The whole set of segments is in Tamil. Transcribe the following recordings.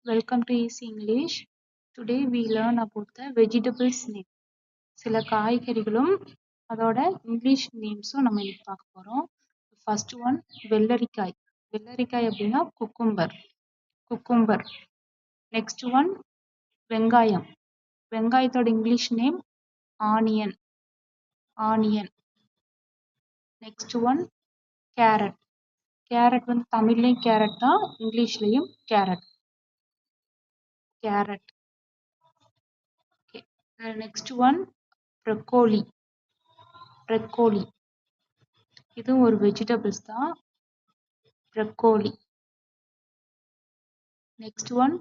Welcome to Easy English. Today we learn about the vegetables name. சில காய்கறிகளும் அதோட இங்கிலீஷ் நேம்ஸும் நம்ம இன்னைக்கு பார்க்க போறோம். ஃபர்ஸ்ட் ஒன் வெள்ளரிக்காய். வெள்ளரிக்காய் அப்படின்னா குக்கும்பர். நெக்ஸ்ட் ஒன் வெங்காயம். வெங்காயத்தோட English name onion. Next one carrot. Carrot வந்து தமிழ்லையும் கேரட் தான், இங்கிலீஷ்லயும் கேரட். Next one broccoli. இதுவும் ஒரு வெஜிடபிள்ஸ் தான், ப்ரொக்கோலி. நெக்ஸ்ட் ஒன்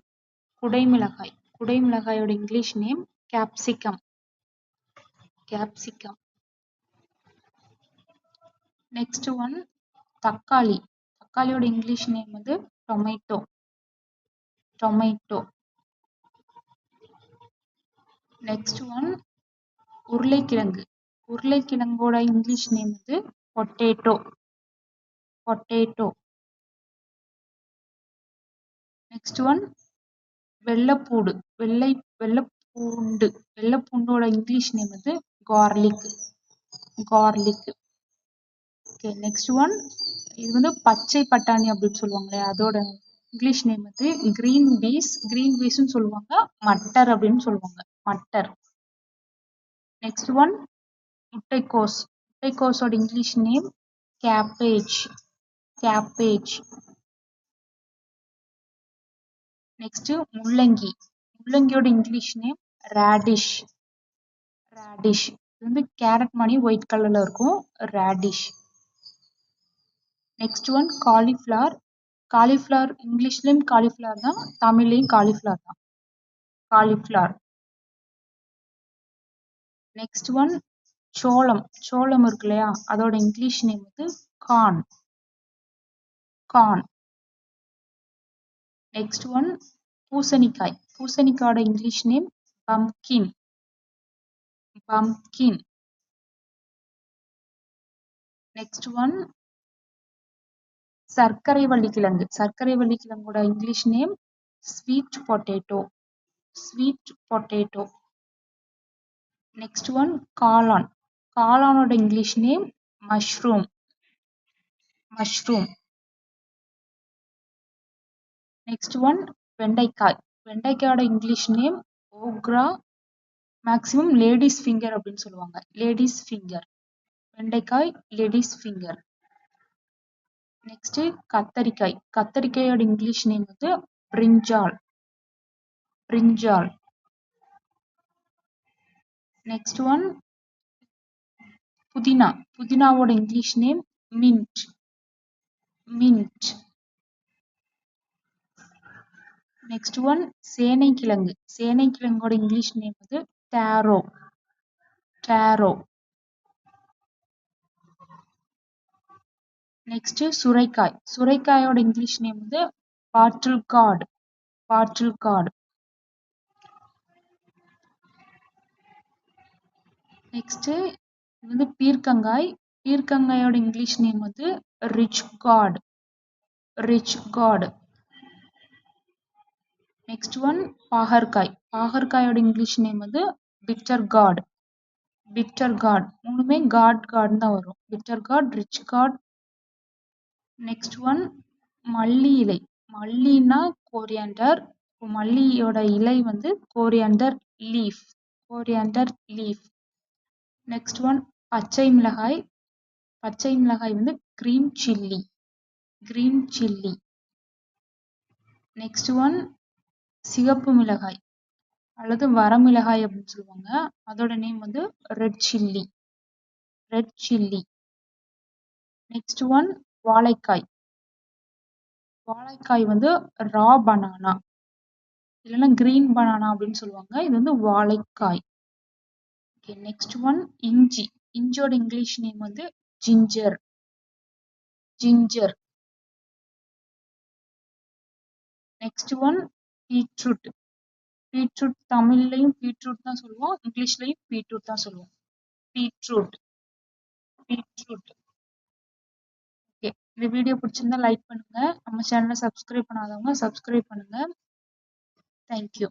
குடைமிளகாய். குடைமிளகாயோட English name capsicum. Next one தக்காளி. தக்காளியோட இங்கிலீஷ் நேம் வந்து டொமேட்டோ. நெக்ஸ்ட் ஒன் உருளைக்கிழங்கு. உருளைக்கிழங்கோட இங்கிலீஷ் நேம் வந்து பொட்டேட்டோ. நெக்ஸ்ட் ஒன் வெள்ளைப்பூண்டு. வெள்ளைப்பூண்டோட இங்கிலீஷ் நேம் வந்து கார்லிக். ஓகே, நெக்ஸ்ட் ஒன் இது வந்து பச்சை பட்டாணி அப்படின்னு சொல்லுவாங்க, அதோட இங்கிலீஷ் நேம் வந்து கிரீன் பீஸ்ன்னு சொல்லுவாங்க, மட்டர் அப்படின்னு சொல்லுவாங்க, மட்டர். நெக்ஸ்ட் ஒன் முட்டைக்கோஸோட இங்கிலீஷ் நேம் கேப்பேஜ். நெக்ஸ்ட் முள்ளங்கியோட இங்கிலீஷ் நேம் ரேடிஷ். இது வந்து கேரட் மாதிரி ஒயிட் கலர்ல இருக்கும், ரேடிஷ். நெக்ஸ்ட் ஒன் காலிஃப்ளவர் இங்கிலீஷ்லயும் காலிஃப்ளவர் தான், தமிழ்லையும் காலிஃப்ளவர் தான், காலிஃப்ளவர். நெக்ஸ்ட் ஒன் சோளம் இருக்கு இல்லையா, அதோட இங்கிலீஷ் நேம் வந்து கார்ன். நெக்ஸ்ட் ஒன் பூசணிக்காயோட English name pumpkin. Next one சர்க்கரை வள்ளிக்கிழங்கோட English name sweet potato. Next one காளானோட English name mushroom. Next one வெண்டைக்காயோட English name okra, maximum ladies finger அப்படின்னு சொல்லுவாங்க, வெண்டைக்காய் லேடிஸ் ஃபிங்கர். நெக்ஸ்ட் கத்தரிக்காயோட இங்கிலீஷ் நேம் வந்து பிரிஞ்சால். நெக்ஸ்ட் ஒன் புதினாவோட English name mint. Next one சேனைக்கிழங்கோட இங்கிலீஷ் நேம் வந்து டாரோ. நெக்ஸ்ட் சுரைக்காயோட இங்கிலீஷ் நேம் வந்து பாட்டில் கார்ட். நெக்ஸ்ட் இது வந்து பீர்க்கங்காயோட இங்கிலீஷ் நேம் வந்து ரிச் கார்ட். நெக்ஸ்ட் ஒன் பாகற்காயோட இங்கிலீஷ் நேம் வந்து பிட்டர் கார்ட். மூணுமே கார்ட் தான் வரும், bitter gourd, ridge gourd. Next one மல்லினா கோரியாண்டர். மல்லியோட இலை வந்து கோரியாண்டர் லீஃப். நெக்ஸ்ட் ஒன் பச்சை மிளகாய் வந்து கிரீன் சில்லி. நெக்ஸ்ட் ஒன் சிகப்பு மிளகாய் அல்லது வரமிளகாய் அப்படின்னு சொல்லுவாங்க, அதோட நேம் வந்து ரெட் சில்லி. நெக்ஸ்ட் ஒன் வாழைக்காய் வந்து ரா பனானா இல்லைன்னா கிரீன் பனானா அப்படின்னு சொல்லுவாங்க, இது வந்து வாழைக்காய். நெக்ஸ்ட் ஒன் இஞ்சியோட இங்கிலீஷ் நேம் வந்து ஜிஞ்சர். நெக்ஸ்ட் ஒன் பீட்ரூட் தமிழ்லையும் பீட்ரூட் தான் சொல்லுவோம், இங்கிலீஷ்லயும் பீட்ரூட் தான் சொல்லுவோம், பீட்ரூட். ஓகே, இந்த வீடியோ பிடிச்சிருந்தா லைக் பண்ணுங்க, நம்ம சேனலை சப்ஸ்கிரைப் பண்ணாதவங்க சப்ஸ்கிரைப் பண்ணுங்க. Thank you.